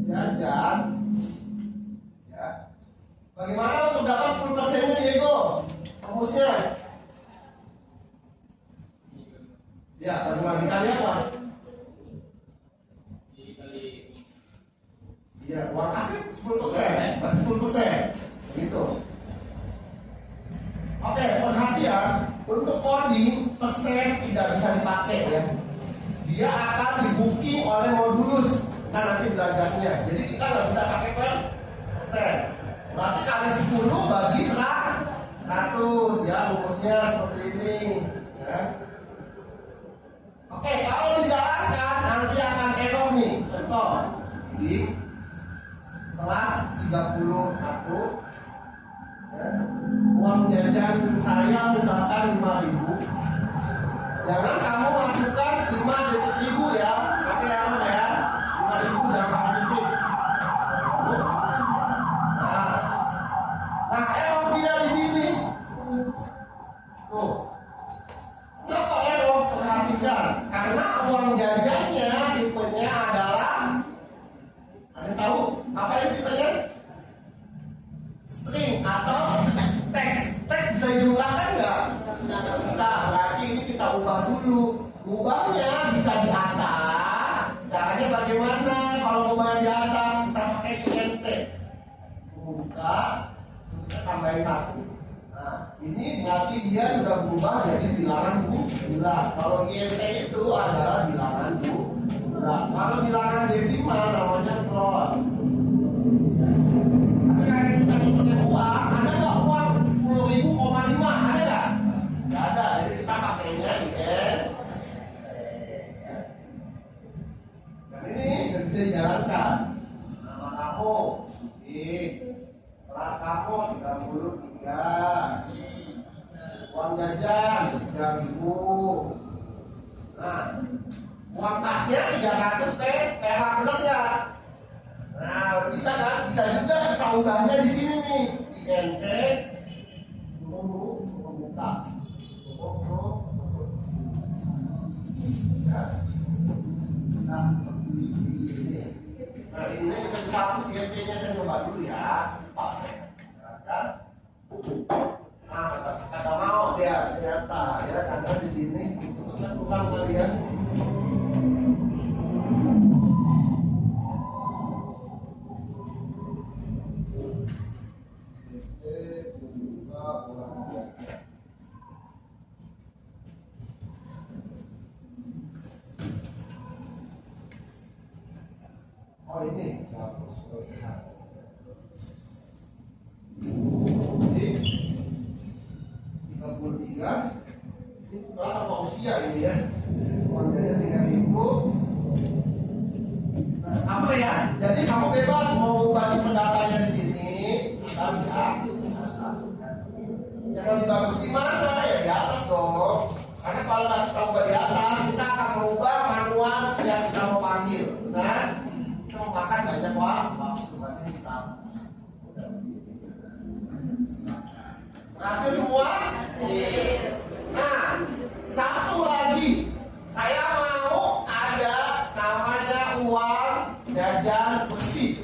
jajan ya. Bagaimana untuk dapat 10%-nya Diego? Rumusnya? Ya, bagaimana dikali apa? Ya, uang kasih 10%, berarti 10%. Gitu. Oke, perhatian, untuk coding persen tidak bisa dipakai ya. Dia akan di-booking oleh modulus kan nanti belajarnya. Jadi kita nggak bisa pakai persen. Berarti kali 10 bagi 100 ya, rumusnya seperti ini ya. Oke, kalau dijalankan nanti akan error nih. Contoh di kelas 31 ya. Uang jajan saya misalkan 5.000. Jangan kamu masukkan 5.000 ya. Oke ya, 5.000 jangan pakai detik. Nah, error dia di sini. Tuh. Kenapa error? Perhatikan. Karena uang jajannya tipenya adalah, ada yang tahu apa ini tipenya? String atau teks. Teks bisa dijumlahkan nggak? Bisa. Berarti ini kita ubah dulu. Ubahnya bisa di atas. Caranya bagaimana? Kalau ubahnya di atas kita pakai int. Buka, kita tambahin 1. Nah, ini berarti dia sudah berubah jadi bilangan bulat. Kalau int itu adalah bilangan bulat. Kalau bilangan desimal namanya float. Karena kita punya uang, ada nggak uang 10.000,5? Ada nggak? Nggak ada, jadi kita pakainya IN. Dan ini sudah bisa dijalankan. Nama kamu di kelas kamu 33. Uang jajan 3.000. Nah, uang kasnya 300 PH, benar nggak? Nah, bisa kan? Bisa juga kita ubahnya di sini nih. Di nt membuka. Ya. Bisa seperti ini. Nah, ini kita bisa hapus nt-nya, saya coba dulu ya. Pak, saya nah, kata mau dia ternyata ya, karena di sini itu kan kurang kalian. Oh ini hapus. Jadi 33 ini kelas apa usia ini ya? Uangnya 3.000. Nah, sama ya. Jadi kamu bebas mau ubah pendatanya di sini atau bisa. Yang lebih bagus di mana? Ya di atas dong. Karena kalau kita ubah di atas, kita akan merubah manual setiap kita mau panggil. Nah, kita mau makan banyak waktu. Berarti kita hasil semua. Nah, satu lagi, saya mau ada namanya uang jajan bersih.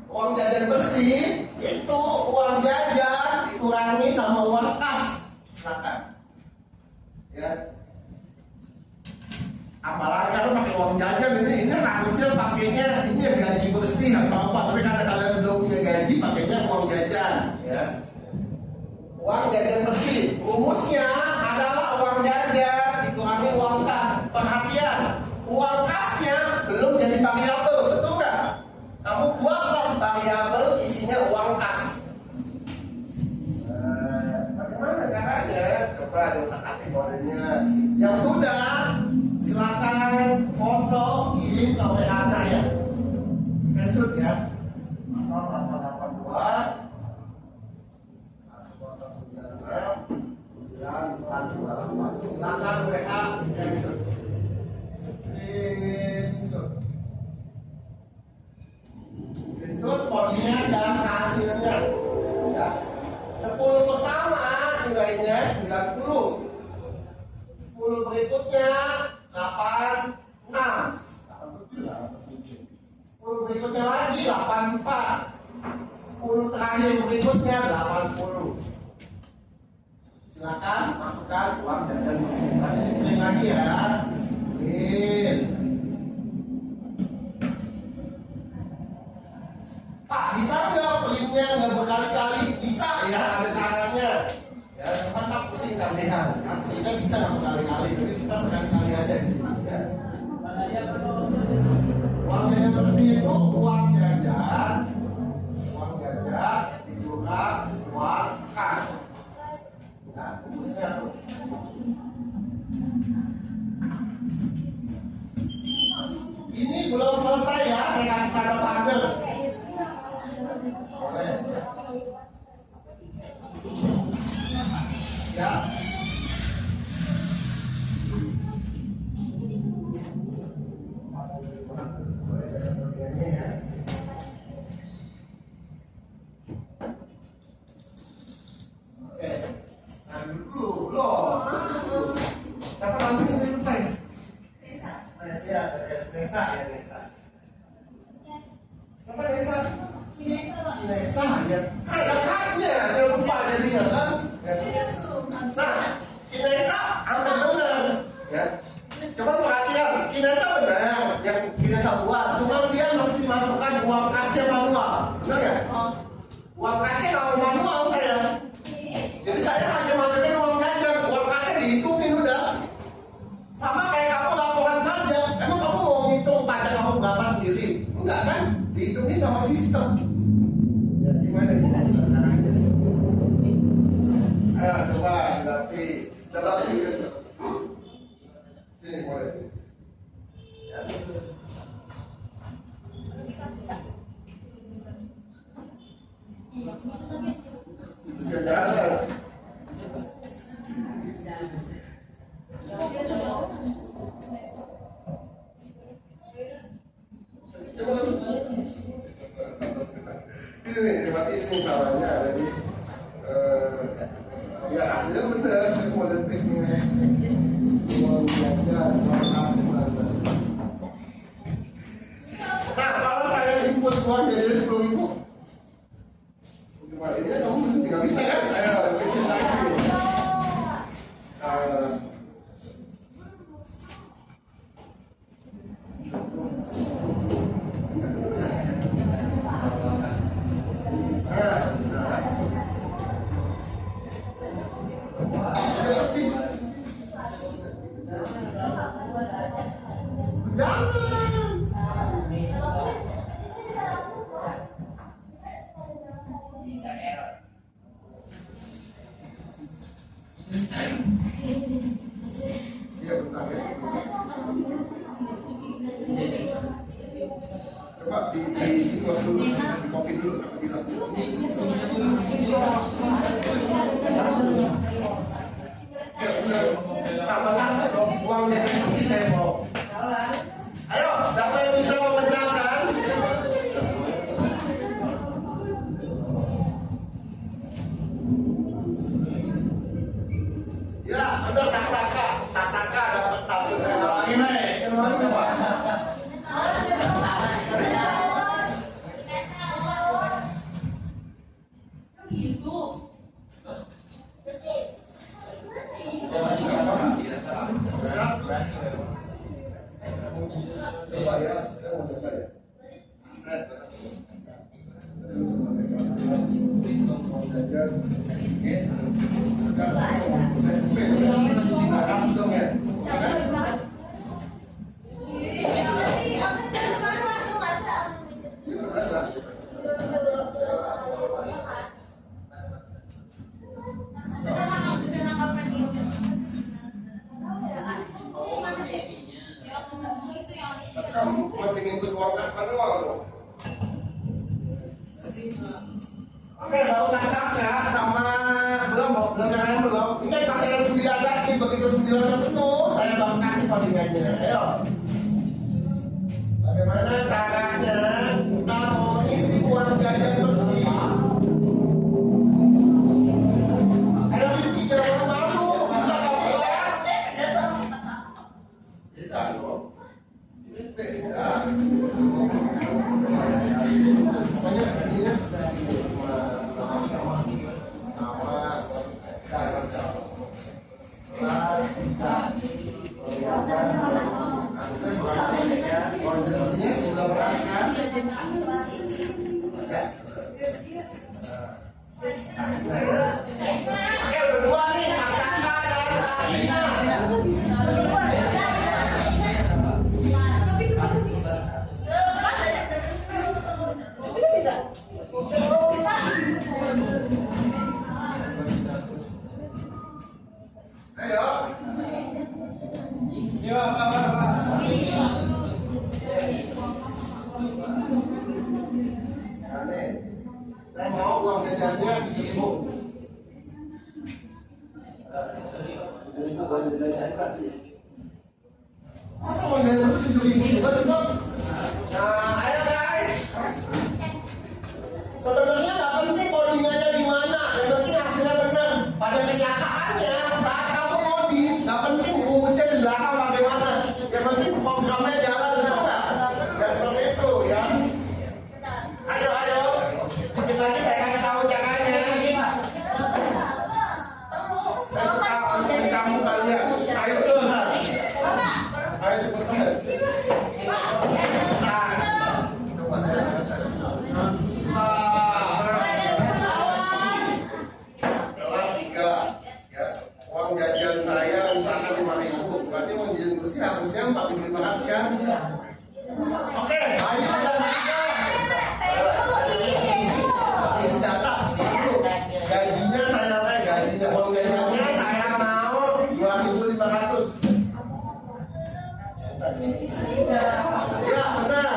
Uang jajan bersih itu uang jajan dikurangi sama uang kas. Silakan. Ya. Apalagi kalau pakai uang jajan ini harusnya pakainya ini gaji bersih atau apa, tapi karena kalian belum punya gaji pakainya uang jajan ya. Uang jajan bersih rumusnya adalah uang jajan dikurangi uang kas. Perhatian, uang kasnya belum jadi variabel, betul nggak? Kamu buatlah variabel isinya uang kas. Bagaimana caranya? coba lepas hati kodenya. Yang sudah, silakan foto kirim ke WA saya. Screenshot ya. Pasal 882 1096 silakan WA screenshot. Screenshot kodenya dan hasilnya ya. 10 pertama nilainya 90, 10 berikutnya 86, 10 berikutnya lagi 84, 10 terakhir berikutnya 80. Silakan masukkan uang jajan mesin. Nanti diprint lagi ya. Print. Pak, bisa nggak printnya nggak berkali-kali? Bisa ya, ada caranya. Ya, cuma tak pusing kalian. Artinya kita nggak berkali-kali, tapi kita berkali-kali aja di sini ya. Uang jajan bersih itu uang jajan dibuka uang kas. Ya, rumusnya tuh. Ini belum selesai ya, saya kasih tanda pagar. Boleh. Ya. Boleh saya bagiannya ya. Oke. Nah, dulu loh. Siapa namanya saya lupa ya? Nesa ya, Nesa. Siapa Nesa? Nesa ya. Ada kasnya, saya lupa jadinya kan. Nah, Kinesa hampir benar ya. Coba perhatian, Kinesa benar yang Kinesa buat. Cuma dia mesti dimasukkan uang kasnya manual, benar ya? Uang kasnya nggak manual saya. Jadi saya hanya masukin uang jajan, uang kasnya dihitungin udah. Sama kayak kamu laporan pajak, emang kamu mau ngitung pajak kamu berapa sendiri? Enggak kan? Dihitungin sama sistem. Ya gimana Kinesa caranya? Ayo coba berarti dalam sini boleh. Ya. Bisa jalan. Ini berarti ini salahnya jadi ya hasilnya benar, saya cuma lihat pikirnya uang jajan, uang kasih mana. Nah kalau saya input uang jajan 10.000, gimana ini kamu nggak bisa kan? Ayo bikin lagi. Coba di dulu, di kopi dulu, tambah satu dong, uangnya bersih saya mau. Ayo, siapa yang bisa memecahkan? Ya, benar Tasaka dapat satu saya. Gimana? Coba ya, kita mau coba ya. Mau jajan, sekarang saya baru kasar ya sama belum yang belum. Ini kasih ada 9 lagi, begitu 9 penuh, saya baru kasih codingannya. Ayo. Bagaimana caranya kita mau isi uang jajan bersih? Ayo Bibi, jangan malu, bisa kamu ya? Tidak dong. Tidak. Pokoknya intinya berdua nih, Aksaka dan Sakina. Ayo. Iya, Pak. Saya mau uang jajannya 7.000. Masa mau jajan 7.000 juga tetap? Nah, ayo guys. Sebenarnya nggak penting codingannya di mana, yang penting hasilnya benar. Pada kenyataannya saat kamu coding, nggak penting rumusnya di belakang bagaimana. Yang penting programnya jalan, betul nggak? Ya seperti itu ya. Ayo. Dikit lagi saya kasih tahu caranya. Saya suka untuk kamu kalian. Ayo benar. Ayo cepetan. Coba saya. Kelas 3 ya. Uang jajan saya misalkan 5.000. Berarti uang jajan bersih harusnya 4.500 ya. Oke, ayo kita gajinya gajinya uang jajannya saya mau 2.500. Ya benar.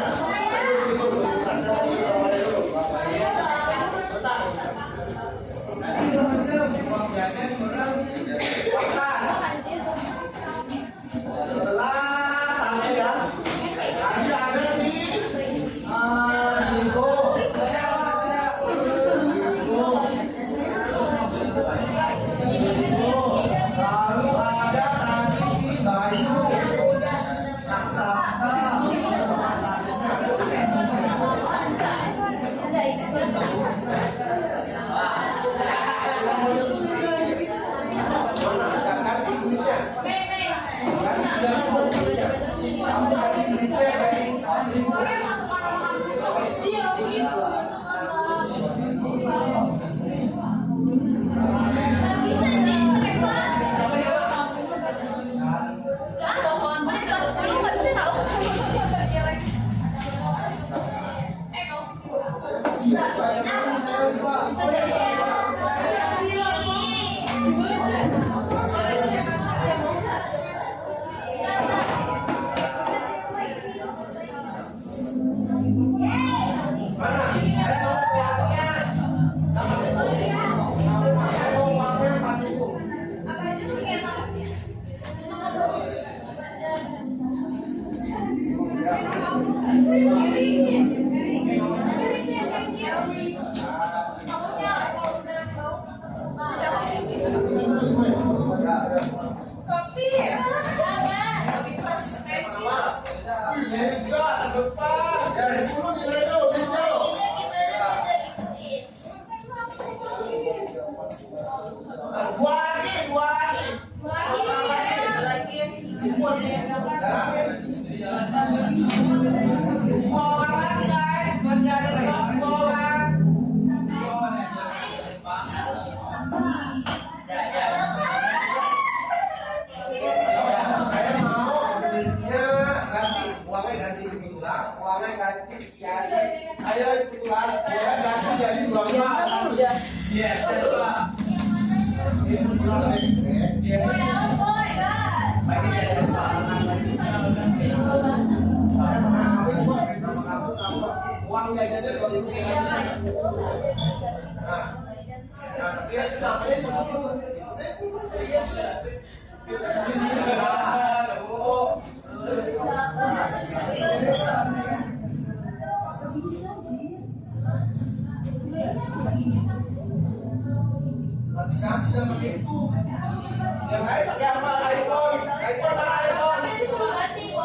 Yang lain pakai apa? iPhone mana iPhone?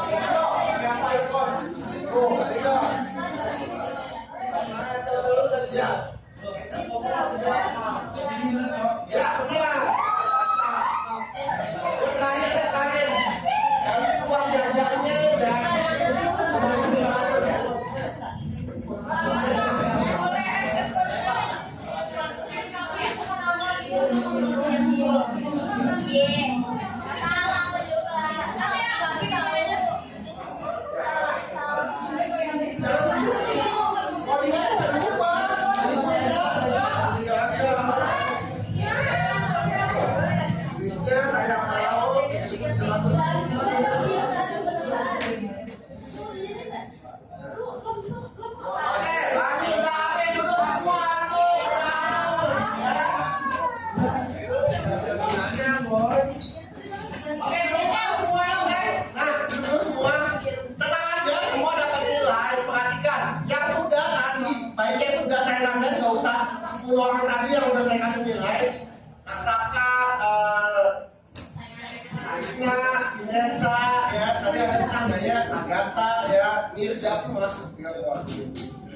Ayo, pakai apa iPhone? Oh, itu. Ya. Ya, benar. Terakhir. Nanti uang jajannya dari orang tadi yang udah saya kasih nilai, Nasaka, Aisnya, Inesa, ya tadi ada tetangganya, Agatha, ya Mirja tuh masuk ya waktu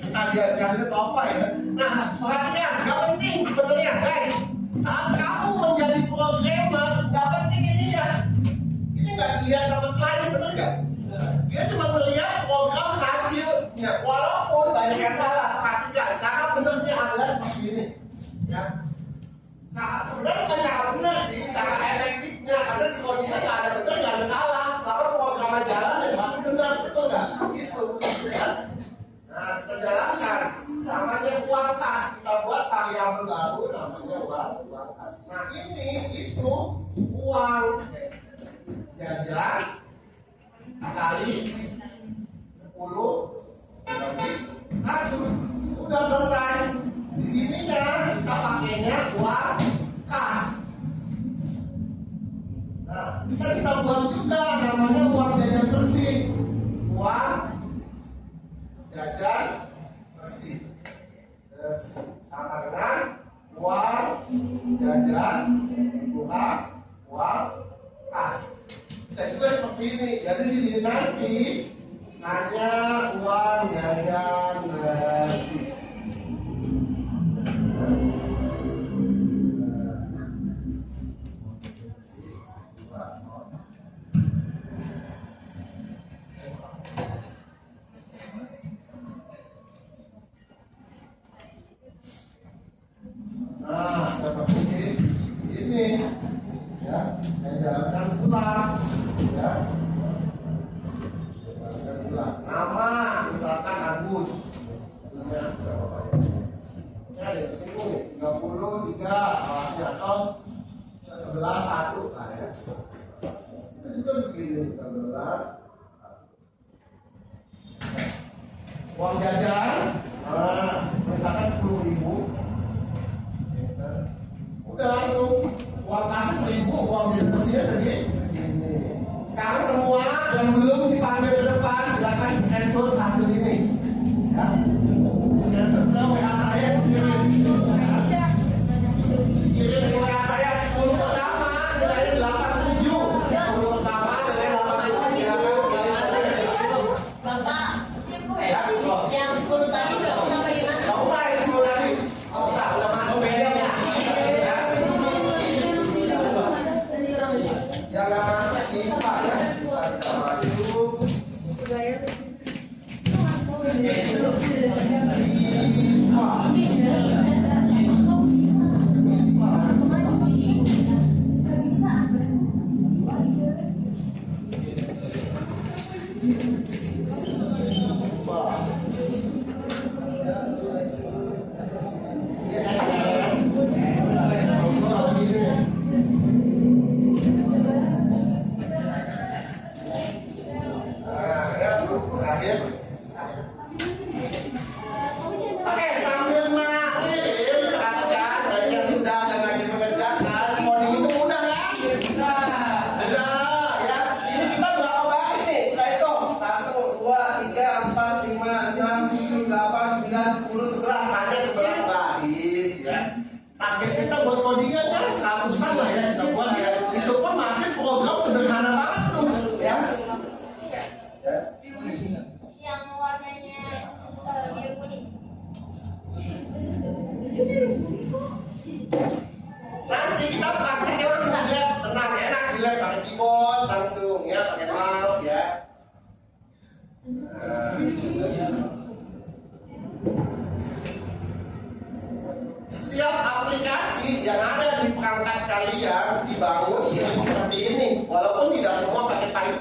tadi itu apa ya? Nah perhatikan, nggak penting sebenarnya guys. Saat kamu menjadi programmer, nggak penting ini ya. Ini nggak dilihat sama klien, bener nggak? Dia cuma melihat program hasilnya, walaupun banyak yang salah. Perhatikan, cara benernya adalah seperti ini. Ya, nah, sebenarnya bukan cara benar sih, cara efektifnya karena di kode kita nggak ada benar, nggak ada salah, selama programnya jalan ya pasti benar, betul nggak? Gitu, ya. Nah, kita jalankan, namanya uang kas, kita buat variabel baru, namanya uang kas. Nah, ini itu uang jajan kali 10 bagi 100, udah selesai. Di sininya kita pakainya uang kas. Nah, kita bisa buat juga namanya uang jajan bersih. Uang jajan bersih. Sama dengan uang jajan buka uang kas. Bisa juga seperti ini. Jadi di sini nanti hanya uang jajan bersih. Nah, seperti ini, ya, saya jalankan ulang, ya, jalankan ulang. Nama, misalkan Agus, namanya berapa Pak? Ya, ada tersinggung nih, 33, awalnya atau 11 1, lah ya. Kita juga begini, 11. Uang jajan, misalkan 10.000. Udah langsung uang kasih 1.000, uang bersihnya segini. Sekarang semua yang belum dipanggil ke depan silakan screenshot hasil ini. Ya, screenshot ke WA saya, kirim ke WA saya 10 pertama nilainya 87, 10 pertama nilainya 87. Silakan. Bapak, yang 10 tadi nggak usah bagaimana? Nggak usah yang 10 tadi, nggak usah, udah masuk medianya. Yang nggak masuk sih Pak ya, kita masuk.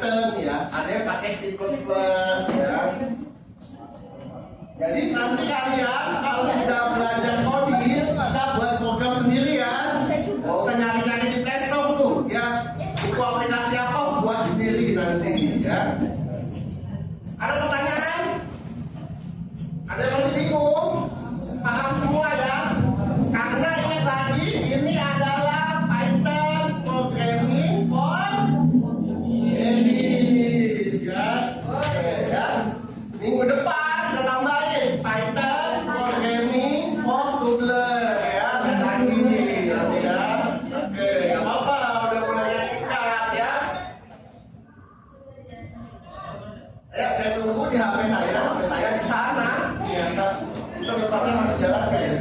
Python ya, ada yang pakai C++ ya. Jadi nanti kalian kalau sudah belajar coding bisa buat program sendirian. Nggak usah nyari-nyari di Play Store tuh ya. Buku aplikasi apa buat sendiri nanti ya. Ada pertanyaan? Ada yang masih bingung? Paham semua ya? Karena ingat lagi ini adalah Python programming for dummies ya. Oke ya. Minggu depan kita tambahin Python programming for toddler ya. Dan lagi nih nanti ya. Oke, nggak apa-apa udah mulai ikat ya. Ya, saya tunggu di HP saya di sana. Ya, itu depannya masih jalan kayaknya.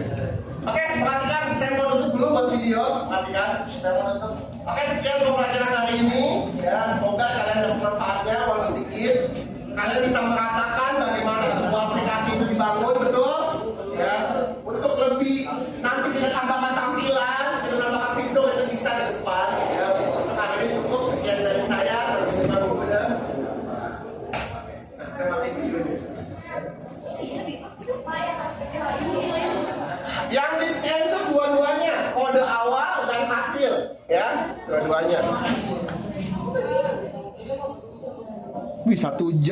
Oke, perhatikan, saya mau tutup dulu buat video. Perhatikan, saya mau tutup. Oke, sekian pembelajaran hari ini. Ya, semoga kalian dapat manfaatnya walau sedikit. Kalian bisa merasakan bagaimana sebuah aplikasi itu dibangun, betul? Ya, untuk lebih nanti kita tambahkan tampilan, kita tambahkan fitur itu bisa di depan. Ya, untuk hari ini cukup. Sekian dari saya. Sampai jumpa minggu depan. Saya mati videonya. Yang di scan itu dua-duanya, kode awal dan hasil, ya, dua-duanya. Wih, 1 jam.